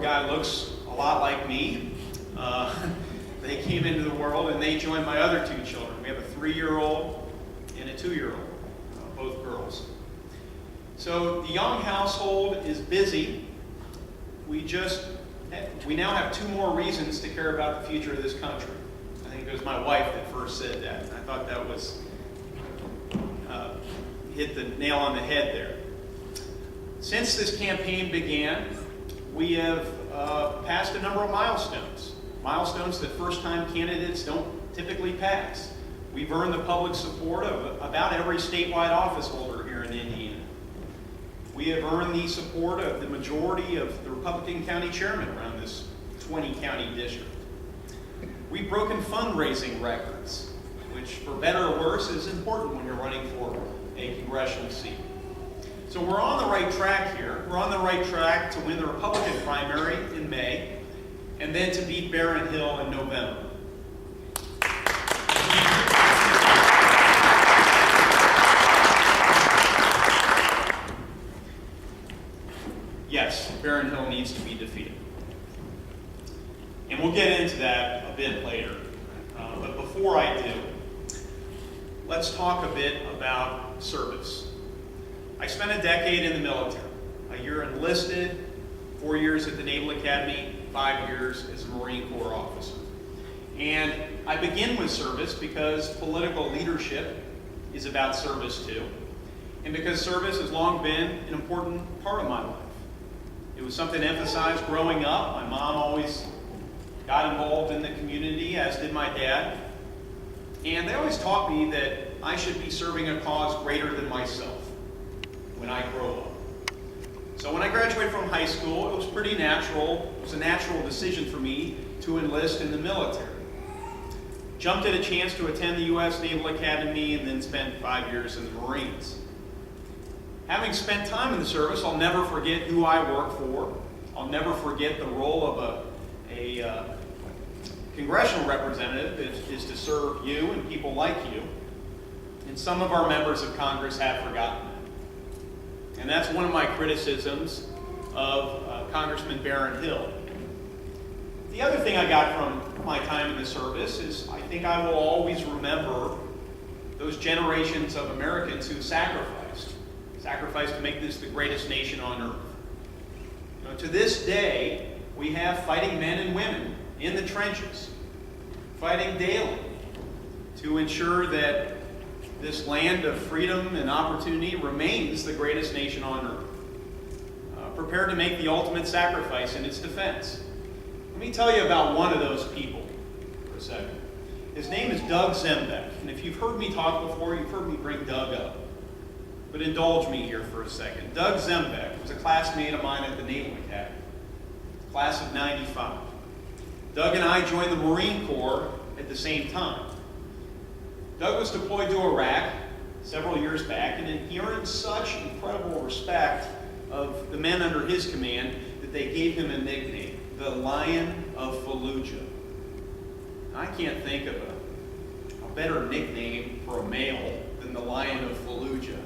guy looks a lot like me. They came into the world and they joined my other two children. We have a 3-year-old and a 2-year-old, both girls. So the Young household is busy. We now have 2 more reasons to care about the future of this country. I think it was my wife that first said that. And I thought that was hit the nail on the head there. Since this campaign began, we have passed a number of milestones that first-time candidates don't typically pass. We've earned the public support of about every statewide office holder here in Indiana. We have earned the support of the majority of the Republican county chairmen around this 20-county district. We've broken fundraising records, which, for better or worse, is important when you're running for a congressional seat. So we're on the right track here. We're on the right track to win the Republican primary in May, and then to beat Barron Hill in November. Yes, Barron Hill needs to be defeated. And we'll get into that a bit later. But before I do, let's talk a bit about service. I spent a decade in the military. A year enlisted, 4 years at the Naval Academy, 5 years as a Marine Corps officer. And I begin with service because political leadership is about service too. And because service has long been an important part of my life. It was something emphasized growing up. My mom always got involved in the community, as did my dad. And they always taught me that I should be serving a cause greater than myself when I grow up. So when I graduated from high school, it was pretty natural. It was a natural decision for me to enlist in the military. Jumped at a chance to attend the U.S. Naval Academy and then spent 5 years in the Marines. Having spent time in the service, I'll never forget who I work for. I'll never forget the role of a congressional representative is to serve you and people like you. And some of our members of Congress have forgotten that. And that's one of my criticisms of Congressman Barron Hill. The other thing I got from my time in the service is I think I will always remember those generations of Americans who sacrificed to make this the greatest nation on earth. You know, to this day, we have fighting men and women in the trenches, fighting daily to ensure that this land of freedom and opportunity remains the greatest nation on earth, prepared to make the ultimate sacrifice in its defense. Let me tell you about one of those people for a second. His name is Doug Zembeck, and if you've heard me talk before, you've heard me bring Doug up. But indulge me here for a second. Doug Zembeck was a classmate of mine at the Naval Academy, class of '95. Doug and I joined the Marine Corps at the same time. Doug was deployed to Iraq several years back, and he earned such incredible respect of the men under his command that they gave him a nickname, the Lion of Fallujah. I can't think of a better nickname for a male than the Lion of Fallujah.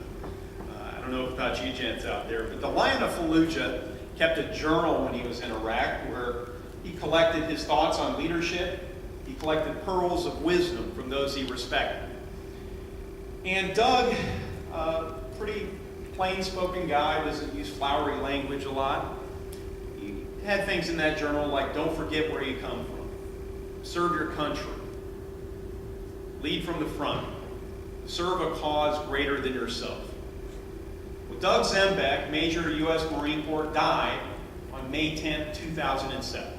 I don't know if that's you gents out there, but the Lion of Fallujah kept a journal when he was in Iraq where he collected his thoughts on leadership. He collected pearls of wisdom from those he respected. And Doug, pretty plain-spoken guy, doesn't use flowery language a lot. He had things in that journal like, don't forget where you come from, serve your country, lead from the front, serve a cause greater than yourself. Well, Doug Zembeck, Major U.S. Marine Corps, died on May 10, 2007.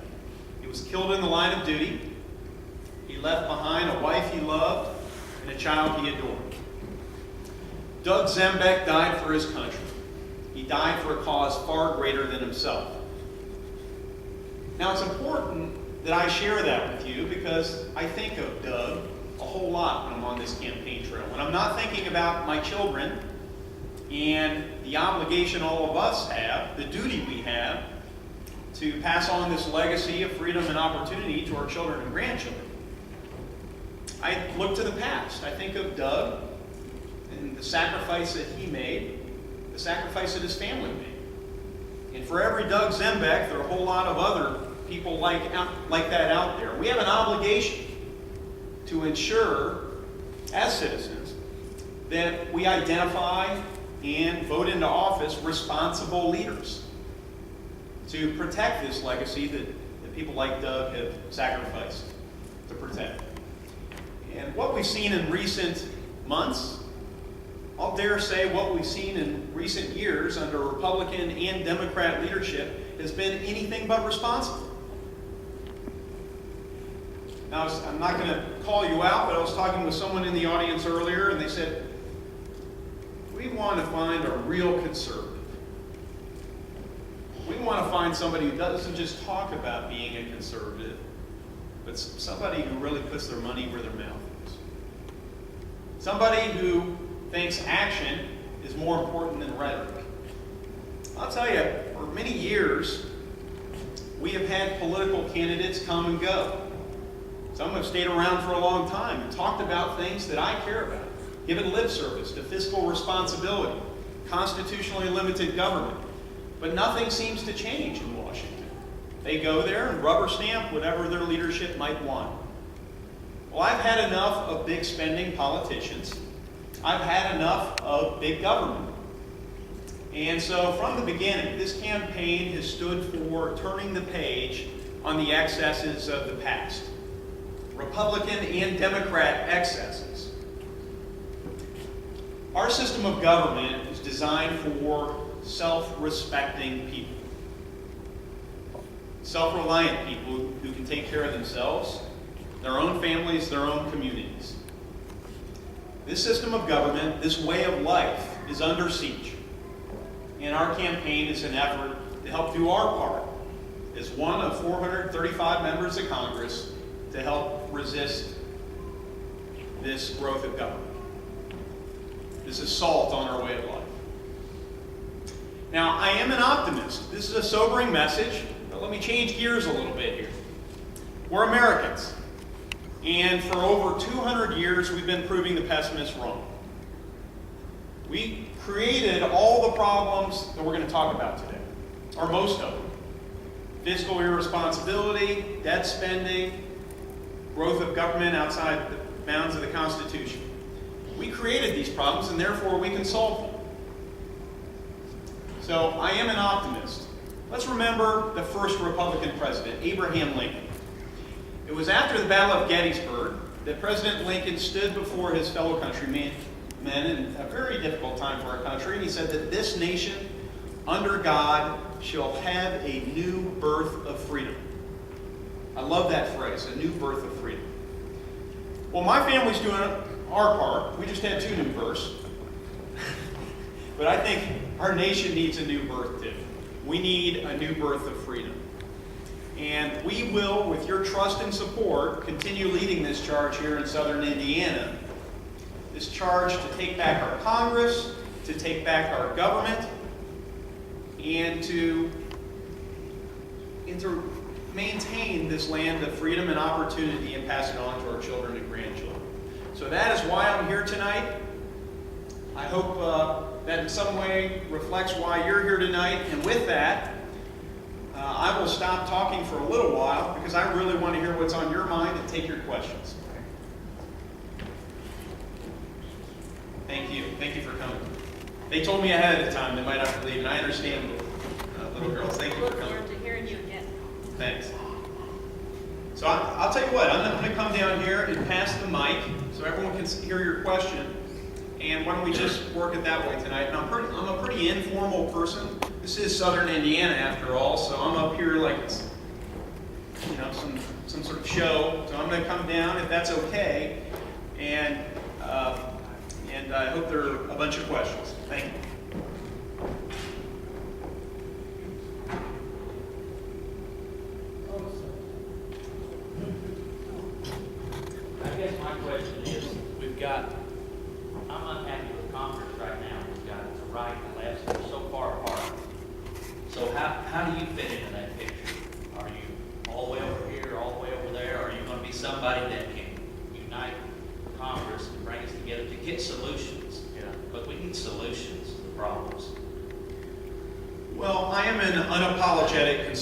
He was killed in the line of duty. He left behind a wife he loved and a child he adored. Doug Zembeck died for his country. He died for a cause far greater than himself. Now, it's important that I share that with you because I think of Doug a whole lot when I'm on this campaign trail. When I'm not thinking about my children and the obligation all of us have, the duty we have, to pass on this legacy of freedom and opportunity to our children and grandchildren. I look to the past. I think of Doug and the sacrifice that he made, the sacrifice that his family made. And for every Doug Zembeck, there are a whole lot of other people like that out there. We have an obligation to ensure, as citizens, that we identify and vote into office responsible leaders to protect this legacy that people like Doug have sacrificed to protect. And what we've seen in recent months, I'll dare say what we've seen in recent years under Republican and Democrat leadership has been anything but responsible. Now, I'm not going to call you out, but I was talking with someone in the audience earlier, and they said, we want to find a real conservative. We want to find somebody who doesn't just talk about being a conservative, but somebody who really puts their money where their mouth is. Somebody who thinks action is more important than rhetoric. I'll tell you, for many years, we have had political candidates come and go. Some have stayed around for a long time and talked about things that I care about, given lip service to fiscal responsibility, constitutionally limited government. But nothing seems to change in Washington. They go there and rubber stamp whatever their leadership might want. Well, I've had enough of big spending politicians. I've had enough of big government. And so from the beginning, this campaign has stood for turning the page on the excesses of the past. Republican and Democrat excesses. Our system of government is designed for self-respecting people. Self-reliant people who can take care of themselves, their own families, their own communities. This system of government, this way of life, is under siege. And our campaign is an effort to help do our part as one of 435 members of Congress to help resist this growth of government, this assault on our way of life. Now, I am an optimist. This is a sobering message, but let me change gears a little bit here. We're Americans, and for over 200 years, we've been proving the pessimists wrong. We created all the problems that we're going to talk about today, or most of them. Fiscal irresponsibility, debt spending, growth of government outside the bounds of the Constitution. We created these problems, and therefore we can solve them. So I am an optimist. Let's remember the first Republican president, Abraham Lincoln. It was after the Battle of Gettysburg that President Lincoln stood before his fellow countrymen in a very difficult time for our country, and he said that this nation, under God, shall have a new birth of freedom. I love that phrase, a new birth of freedom. Well, my family's doing our part. We just had 2 new births. But I think our nation needs a new birth too. We need a new birth of freedom. And we will, with your trust and support, continue leading this charge here in southern Indiana. This charge to take back our Congress, to take back our government, and to maintain this land of freedom and opportunity and pass it on to our children and grandchildren. So that is why I'm here tonight. I hope that in some way reflects why you're here tonight. And with that, I will stop talking for a little while because I really want to hear what's on your mind and take your questions. Thank you. Thank you for coming. They told me ahead of time they might have to leave, and I understand, little girls. Thank you for coming. Look forward to hearing you again. Thanks. So I'll tell you what, I'm going to come down here and pass the mic so everyone can hear your question. And why don't we just work it that way tonight? And I'm a pretty informal person. This is southern Indiana after all, so I'm up here like it's, some sort of show. So I'm going to come down if that's okay. And I hope there are a bunch of questions. Thank you. I guess my question is, I'm unhappy with Congress right now. We've got the right and the left, they're so far apart. So how do you fit into that picture? Are you all the way over here, all the way over there? Are you going to be somebody that can unite Congress and bring us together to get solutions? Yeah. But we need solutions to the problems. Well, I am an unapologetic conservative.